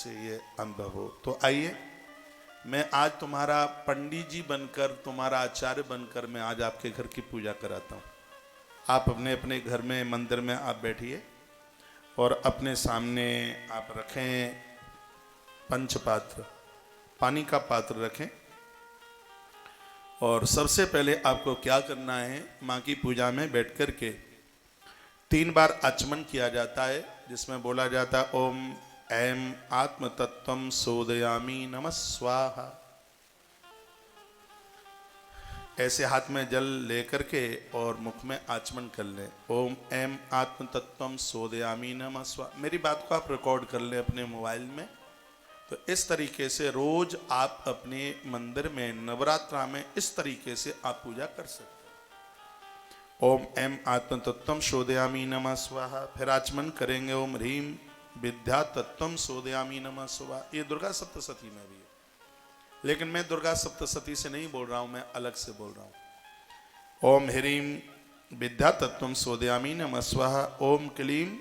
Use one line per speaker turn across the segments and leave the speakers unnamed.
से ये अनुभव हो। तो आइए, मैं आज तुम्हारा पंडित जी बनकर, तुम्हारा आचार्य बनकर मैं आज आपके घर की पूजा कराता हूँ। आप अपने अपने घर में, मंदिर में आप बैठिए और अपने सामने आप रखें पंचपात्र, पानी का पात्र रखें। और सबसे पहले आपको क्या करना है, माँ की पूजा में बैठ कर के 3 बार आचमन किया जाता है, जिसमें बोला जाता है ओम ऐम आत्म तत्वम सोदयामी नमः स्वाहा। ऐसे हाथ में जल लेकर के और मुख में आचमन कर लें, ओम ऐम आत्म तत्वम सोदयामी नमः स्वाहा। मेरी बात को आप रिकॉर्ड कर लें अपने मोबाइल में। तो इस तरीके से रोज आप अपने मंदिर में नवरात्रा में इस तरीके से आप पूजा कर सकते हैं। ओम ऐम आत्म तत्वम सोदयामी नमः स्वाहा। फिर आचमन करेंगे ओम ह्रीम विद्या तत्वम सोदयामी नमः स्वाहा। ये दुर्गा सप्तशती में भी है, लेकिन मैं दुर्गा सप्तशती से नहीं बोल रहा हूं, मैं अलग से बोल रहा हूं। ओम ह्रीम विद्या तत्वम सोदयामी नमः स्वाहा। ओम क्लीम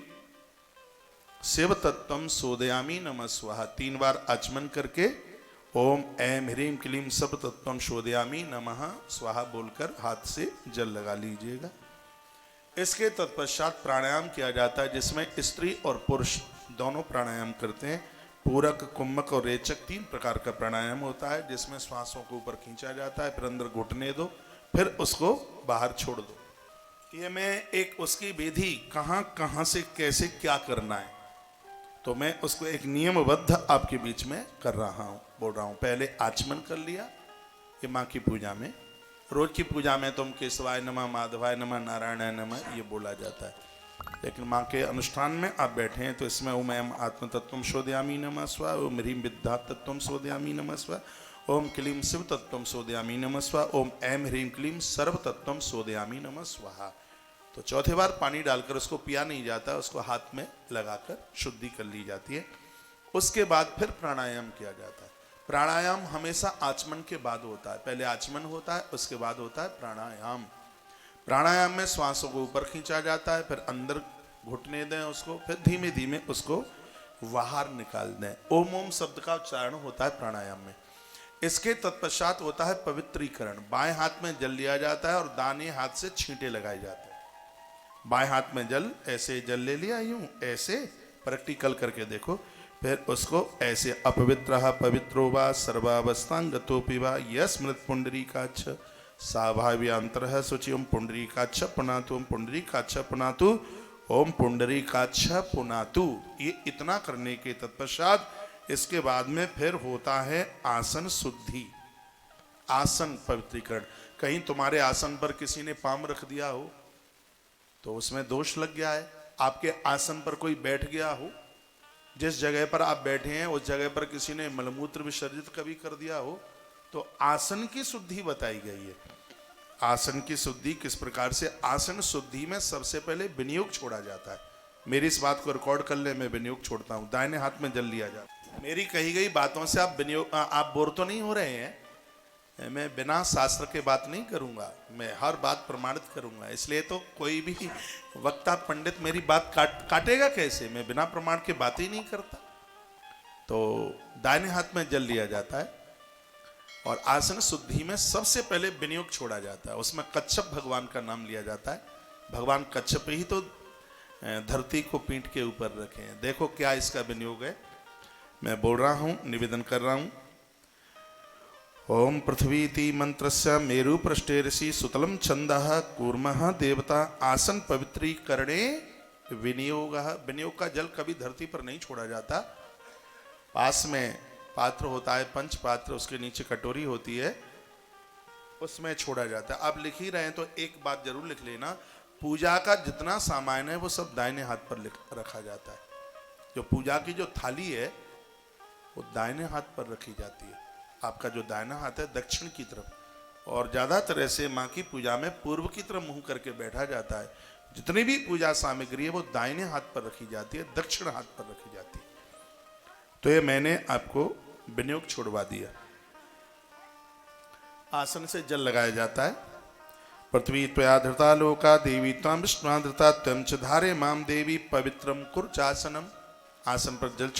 शिव तत्वम सोदयामी नमः स्वाहा। 3 बार आचमन करके ओम ऐम ह्रीम क्लीम शिव तत्वम सोदयामी नमः स्वाहा बोलकर हाथ से जल लगा लीजिएगा। इसके तत्पश्चात प्राणायाम किया जाता है, जिसमें स्त्री और पुरुष दोनों प्राणायाम करते हैं। पूरक, कुंभक और रेचक 3 प्रकार का प्राणायाम होता है, जिसमें श्वासों को ऊपर खींचा जाता है, फिर अंदर घुटने दो, फिर उसको बाहर छोड़ दो। ये मैं एक उसकी विधि कहाँ कहाँ से कैसे क्या करना है, तो मैं उसको एक नियमबद्ध आपके बीच में कर रहा हूँ, बोल रहा हूँ। पहले आचमन कर लिया, ये माँ की पूजा में, रोज की पूजा में तुम केशवाय नमः, माधवाय नमः, नारायणाय नमः ये बोला जाता है, लेकिन माँ के अनुष्ठान में आप बैठे हैं तो इसमें ओम ऐम आत्म तत्वम सोदयामी नमः स्वाहा। ओम ह्रीम विद्या तत्वम सोदयामी नमः स्वाहा। ओम क्लीम शिव तत्वम सोदयामी नमः स्वाहा। ओम ऐम ह्रीम क्लीम सर्व तत्वम सोदयामी नमः स्वाहा। तो चौथे बार पानी डालकर उसको पिया नहीं जाता, उसको हाथ में लगाकर शुद्धि कर ली जाती है। उसके बाद फिर प्राणायाम किया जाता है। प्राणायाम हमेशा आचमन के बाद होता है, पहले आचमन होता है, उसके बाद होता है प्राणायाम। प्राणायाम में श्वासों को ऊपर खींचा जाता है, फिर अंदर घुटने दें उसको, फिर धीमे धीमे उसको बाहर निकाल दें। ओम ओम शब्द का उच्चारण होता है प्राणायाम में। इसके तत्पश्चात होता है पवित्रीकरण। बाएं हाथ में जल लिया जाता है और दाहिने हाथ से छींटे लगाए जाते हैं। बाएं हाथ में जल, ऐसे जल ले लिया, यूं ऐसे प्रैक्टिकल करके देखो। फिर उसको ऐसे अपवित्र पवित्रो वा सर्वावस्थांगतोपि वा यस्मृत पुंडरीकाक्ष साभाव्यांतर शुचि ओम पुंडरीकाक्ष पुनातु। ओम पुंडरीकाक्ष पुनातु। ओम पुंडरीकाक्ष पुनातु। ये इतना करने के तत्पश्चात इसके बाद में फिर होता है आसन शुद्धि, आसन पवित्रीकरण। कहीं तुम्हारे आसन पर किसी ने पाम रख दिया हो तो उसमें दोष लग गया है। आपके आसन पर कोई बैठ गया हो, जिस जगह पर आप बैठे हैं उस जगह पर किसी ने मलमूत्र विसर्जित कभी कर दिया हो, तो आसन की शुद्धि बताई गई है। आसन की शुद्धि किस प्रकार से? आसन शुद्धि में सबसे पहले विनियोग छोड़ा जाता है। मेरी इस बात को रिकॉर्ड कर ले, मैं विनियोग छोड़ता हूँ। दाहिने हाथ में जल लिया जाता है। मेरी कही गई बातों से आप विनियोग, आप बोर तो नहीं हो रहे हैं? मैं बिना शास्त्र के बात नहीं करूंगा, मैं हर बात प्रमाणित करूंगा। इसलिए तो कोई भी वक्ता पंडित मेरी बात काटेगा कैसे? मैं बिना प्रमाण के बात ही नहीं करता। तो दाहिने हाथ में जल लिया जाता है और आसन शुद्धि में सबसे पहले विनियोग छोड़ा जाता है। उसमें कच्छप भगवान का नाम लिया जाता है। भगवान कच्छप ही तो धरती को पीठ के ऊपर रखे हैं। देखो क्या इसका विनियोग है, मैं बोल रहा हूं, निवेदन कर रहा हूं। ओम पृथ्वीति मंत्रस्य मेरु पृष्ठेरसि सुतलम छंदः कूर्मः देवता आसन पवित्रीकरणे विनियोगः। विनियोग का जल कभी धरती पर नहीं छोड़ा जाता। पास में पात्र होता है, पंच पात्र, उसके नीचे कटोरी होती है, उसमें छोड़ा जाता है। आप लिख ही रहे हैं तो एक बात जरूर लिख लेना, पूजा का जितना सामान है वो सब दाहिने हाथ पर रखा जाता है। जो पूजा की जो थाली है वो दाहिने हाथ पर रखी जाती है। आपका जो दाहिना हाथ है दक्षिण की तरफ, और ज्यादातर ऐसे माँ की पूजा में पूर्व की तरफ मुंह करके बैठा जाता है। जितनी भी पूजा सामग्री है वो दाहिने हाथ पर रखी जाती है, दक्षिण हाथ पर रखी जाती है। तो ये मैंने आपको विनियोग छोड़वा दिया। आसन से जल लगाया जाता है। पृथ्वी त्वया धृता लोका देवी त्वं विष्णुआ धृता त्वं च धारे माम देवी पवित्रम कुरु चासनम। आसन पर जल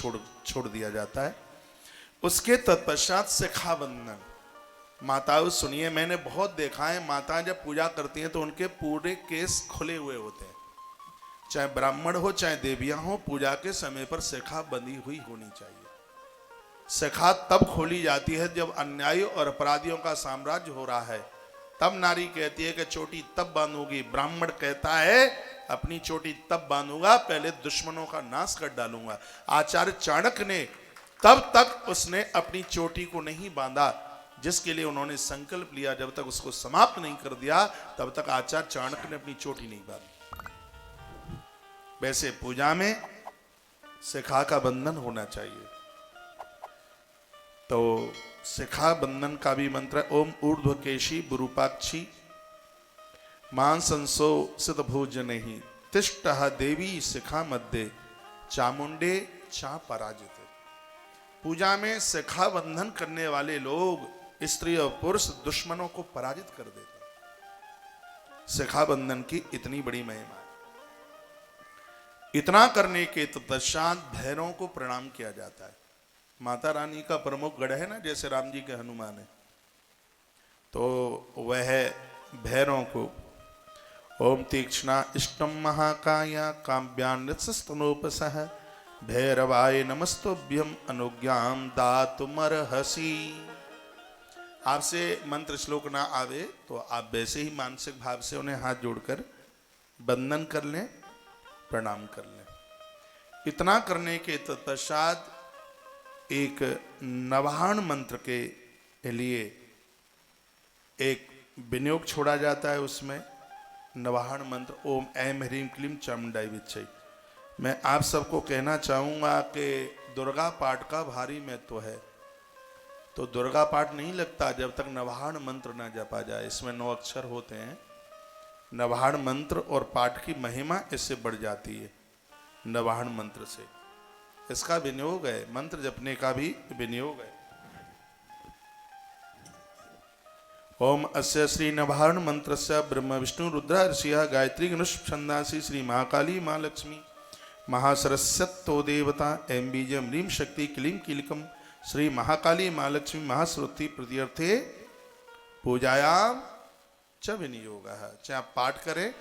छोड़ दिया जाता है। उसके तत्पश्चात शिखा बंधन। माताओं सुनिए, मैंने बहुत देखा है माताएं जब पूजा करती हैं तो उनके पूरे केस खुले हुए होते हैं। चाहे ब्राह्मण हो चाहे देवियां हो, पूजा के समय पर शिखा बंधी हुई होनी चाहिए। शिखा तब खोली जाती है जब अन्यायी और अपराधियों का साम्राज्य हो रहा है, तब नारी कहती है कि चोटी तब बांधूंगी। ब्राह्मण कहता है अपनी चोटी तब बांधूंगा, पहले दुश्मनों का नाश कर डालूंगा। आचार्य चाणक्य ने तब तक उसने अपनी चोटी को नहीं बांधा जिसके लिए उन्होंने संकल्प लिया। जब तक उसको समाप्त नहीं कर दिया तब तक आचार्य चाणक्य ने अपनी चोटी नहीं बांधी। वैसे पूजा में शिखा का बंधन होना चाहिए। तो शिखा बंधन का भी मंत्र है, ओम ऊर्ध्वकेशी विरूपाक्षी मान संसो सिद्ध भोजनहि तिष्ठः देवी शिखा मध्य चामुंडे चा पराजित। पूजा में शिखा बंधन करने वाले लोग स्त्री और पुरुष दुश्मनों को पराजित कर देते हैं। शिखा बंधन की इतनी बड़ी महिमा है। इतना करने के पश्चात भैरवों को प्रणाम किया जाता है। माता रानी का प्रमुख गढ़ है ना, जैसे राम जी के हनुमान है, तो वह भैरवों को ओम तीक्ष्णा इष्टम महाकाया काव्यान्नस्तनोपसह भैरवाय नमस्तुभ्यम अनुज्ञाम दातुमर्हसि। आपसे मंत्र श्लोक ना आवे तो आप वैसे ही मानसिक भाव से उन्हें हाथ जोड़कर बंदन कर लें, प्रणाम कर लें। इतना करने के तत्पश्चात एक नवाहन मंत्र के लिए एक विनियोग छोड़ा जाता है। उसमें नवाहन मंत्र ओम ऐं ह्रीं क्लीं चामुंडाय विच्चे। मैं आप सबको कहना चाहूँगा कि दुर्गा पाठ का भारी महत्व है। तो दुर्गा पाठ नहीं लगता जब तक नवाहन मंत्र न जपा जाए। इसमें 9 अक्षर होते हैं। नवाहन मंत्र और पाठ की महिमा इससे बढ़ जाती है नवाहन मंत्र से। इसका विनियोग है, मंत्र जपने का भी विनियोग है। ओम अस्य श्री नवाहन मंत्रस्य ब्रह्म विष्णु रुद्र ऋषिः गायत्री गणुष छंदासी श्री महाकाली माँ लक्ष्मी महासरस्वतो देवता ऐं बीजं ह्रीं शक्ति क्लीं कीलकम श्री महाकाली माँ लक्ष्मी महासरस्वती प्रत्यर्थे पूजायाम च विनियोगः। चाहे आप पाठ करें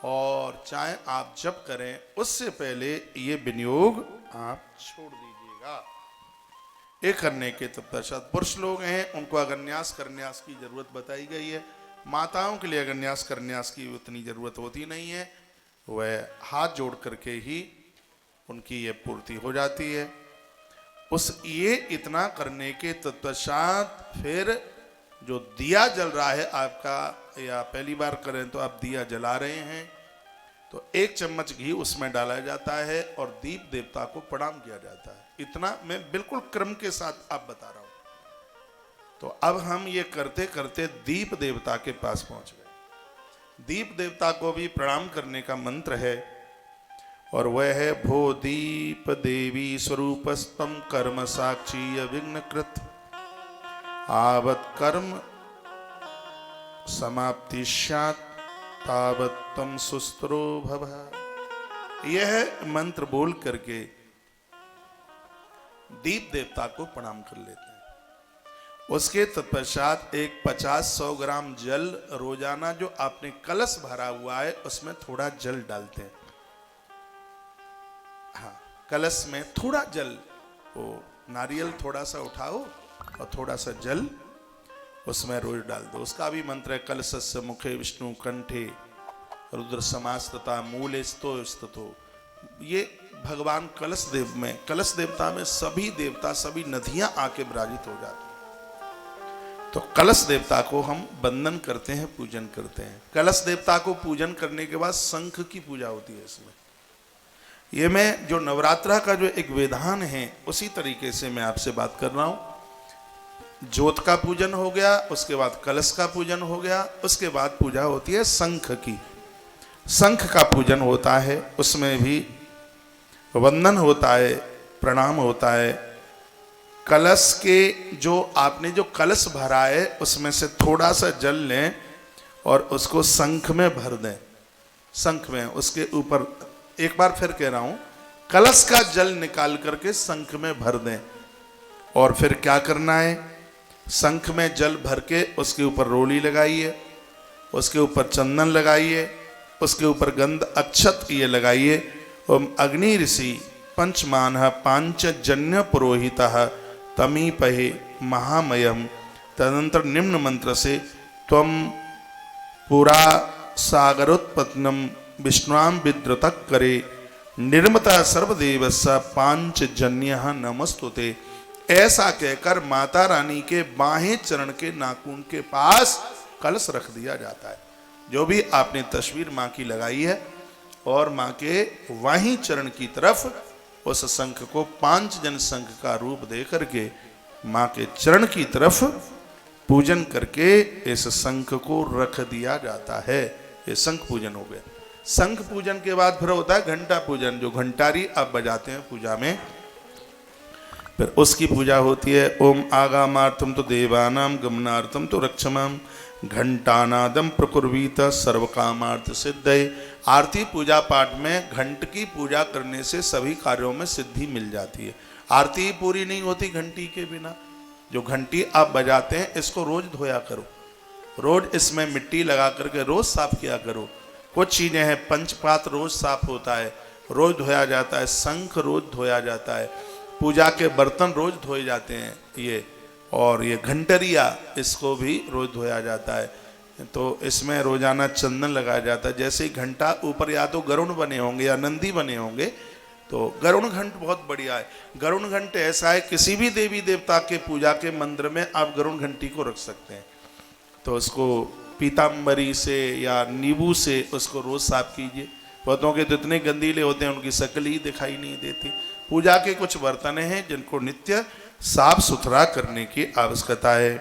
और चाहे आप जप करें, उससे पहले ये विनियोग आप छोड़ दीजिएगा। ये करने के तत्पश्चात पुरुष लोग हैं उनको अगन्यास करन्यास की जरूरत बताई गई है। माताओं के लिए अगन्यास करन्यास की उतनी जरूरत होती नहीं है, वह हाथ जोड़ करके ही उनकी ये पूर्ति हो जाती है। ये इतना करने के तत्पश्चात फिर जो दिया जल रहा है आपका, या पहली बार करें तो आप दिया जला रहे हैं, तो 1 चम्मच घी उसमें डाला जाता है और दीप देवता को प्रणाम किया जाता है। इतना मैं बिल्कुल क्रम के साथ आप बता रहा हूं। तो अब हम ये करते करते दीप देवता के पास पहुंच गए। दीप देवता को भी प्रणाम करने का मंत्र है और वह है भो दीप देवी स्वरूपस्तम कर्म साक्षी अविघ्नकृत आवत कर्म समाप्ति स्यात् तावत तम सुस्त्रो भव। यह मंत्र बोल करके दीप देवता को प्रणाम कर लेते हैं। उसके तत्पश्चात एक 50-100 ग्राम जल रोजाना जो आपने कलश भरा हुआ है उसमें थोड़ा जल डालते हैं। हाँ, कलश में थोड़ा जल, वो नारियल थोड़ा सा उठाओ और थोड़ा सा जल उसमें रोज डाल दो। उसका भी मंत्र है कलशस्य मुखे विष्णु कंठे रुद्र समास्तता मूले स्तो। ये भगवान कलश देव में, कलश देवता में सभी देवता, सभी नदियां आके विराजित हो जाती हैं। तो कलश देवता को हम बंदन करते हैं, पूजन करते हैं। कलश देवता को पूजन करने के बाद शंख की पूजा होती है। इसमें ये मैं जो नवरात्रा का जो एक विधान है उसी तरीके से मैं आपसे बात कर रहा हूं। ज्योत का पूजन हो गया, उसके बाद कलश का पूजन हो गया, उसके बाद पूजा होती है शंख की। शंख का पूजन होता है, उसमें भी वंदन होता है, प्रणाम होता है। कलश के जो आपने जो कलश भरा है उसमें से थोड़ा सा जल लें और उसको शंख में भर दें। शंख में उसके ऊपर, एक बार फिर कह रहा हूं, कलश का जल निकाल करके शंख में भर दें। और फिर क्या करना है, शंख में जल भर के उसके ऊपर रोली लगाइए, उसके ऊपर चंदन लगाइए, उसके ऊपर गंध अक्षत ये लगाइए। ओम अग्नि ऋषि पंचमान पांचजन्य पुरोहितः तमीपहे महामयम। तदनंतर निम्न मंत्र से त्वम पुरा सागरोत्पन्नम विष्णुआम विद्रुतक करे निर्मता सर्वदेवस्य पांचजन्यः नमस्तुते। ऐसा कहकर माता रानी के बाहें चरण के नाखून के पास कलश रख दिया जाता है। जो भी आपने तस्वीर माँ की लगाई है और माँ के वहीं चरण की तरफ उस शंख को पांचजन शंख का रूप दे करके माँ के चरण की तरफ पूजन करके इस शंख को रख दिया जाता है। ये शंख पूजन हो गया। शंख पूजन के बाद फिर होता है घंटा पूजन, जो घंटारी आप बजाते हैं पूजा में, फिर उसकी पूजा होती है। ओम आगामार्थम तो देवानाम गमनार्थम तो रक्षमाम घंटानादम प्रकुर्वीत सर्वकामार्थ सिद्धये। आरती पूजा पाठ में घंट की पूजा करने से सभी कार्यों में सिद्धि मिल जाती है। आरती पूरी नहीं होती घंटी के बिना। जो घंटी आप बजाते हैं इसको रोज धोया करो, रोज इसमें मिट्टी लगा करके रोज साफ किया करो। कुछ चीजें हैं, पंचपात्र रोज साफ होता है, रोज धोया जाता है, शंख रोज धोया जाता है, पूजा के बर्तन रोज धोए जाते हैं ये, और ये घंटरिया इसको भी रोज धोया जाता है। तो इसमें रोजाना चंदन लगाया जाता है। जैसे ही घंटा ऊपर या तो गरुण बने होंगे या नंदी बने होंगे, तो गरुण घंट बहुत बढ़िया है। गरुण घंट ऐसा है, किसी भी देवी देवता के पूजा के मंदिर में आप गरुण घंटी को रख सकते हैं। तो उसको पीताम्बरी से या नींबू से उसको रोज साफ कीजिए। बहुतों के तो इतने गंदीले होते हैं उनकी शक्ल ही दिखाई नहीं देती। पूजा के कुछ बर्तन हैं जिनको नित्य साफ सुथरा करने की आवश्यकता है।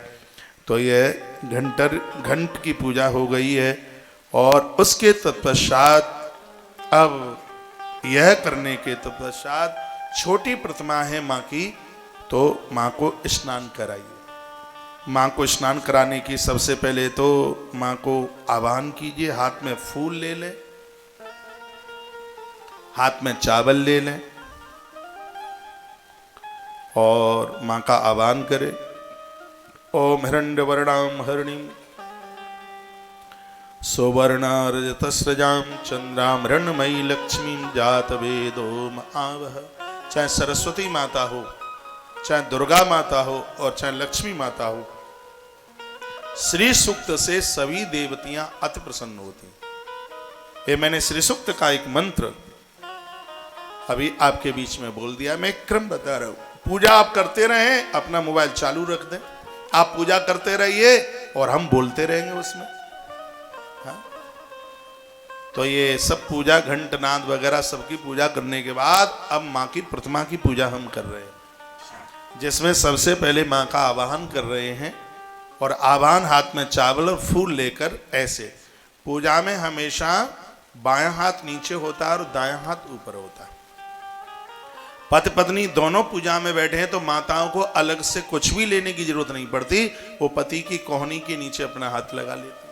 तो यह घंट की पूजा हो गई है। और उसके तत्पश्चात अब यह करने के तत्पश्चात छोटी प्रतिमा है माँ की, तो माँ को स्नान कराइए। माँ को स्नान कराने की सबसे पहले तो माँ को आवाहन कीजिए। हाथ में फूल ले लें, हाथ में चावल ले लें और माँ का आवाहन करें। ओम हिरण्यवर्णाम हरिणीम सौवर्णारजतस्रजाम चंद्राम हिरण्मयी लक्ष्मीम जात वेदोम आवह। चाहे सरस्वती माता हो, चाहे दुर्गा माता हो और चाहे लक्ष्मी माता हो, श्री सूक्त से सभी देवतियां अति प्रसन्न होती। ये मैंने श्री सूक्त का एक मंत्र अभी आपके बीच में बोल दिया। मैं क्रम बता रहा हूं। पूजा आप करते रहें, अपना मोबाइल चालू रख दें, आप पूजा करते रहिए और हम बोलते रहेंगे उसमें। हाँ? तो ये सब पूजा घंटनाद वगैरह सबकी पूजा करने के बाद अब माँ की प्रतिमा की पूजा हम कर रहे हैं, जिसमें सबसे पहले माँ का आवाहन कर रहे हैं। और आवाहन हाथ में चावल और फूल लेकर ऐसे। पूजा में हमेशा बायां हाथ नीचे होता है और दायां हाथ ऊपर होता है। पति पत्नी दोनों पूजा में बैठे हैं तो माताओं को अलग से कुछ भी लेने की जरूरत नहीं पड़ती। वो पति की कोहनी के नीचे अपना हाथ लगा लेती।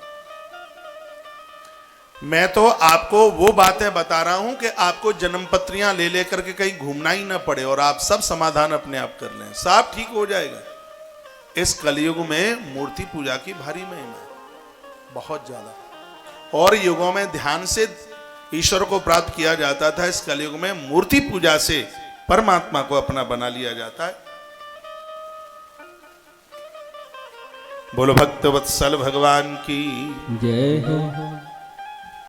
मैं तो आपको वो बातें बता रहा हूं कि आपको जन्मपत्रियां ले लेकर के कहीं घूमना ही ना पड़े और आप सब समाधान अपने आप कर लें, सब ठीक हो जाएगा। इस कलयुग में मूर्ति पूजा की भारी महिमा है, बहुत ज्यादा। और युगों में ध्यान से ईश्वर को प्राप्त किया जाता था, इस कलयुग में मूर्ति पूजा से परमात्मा को अपना बना लिया जाता है। बोलो भक्तवत्सल भगवान की
जय हो।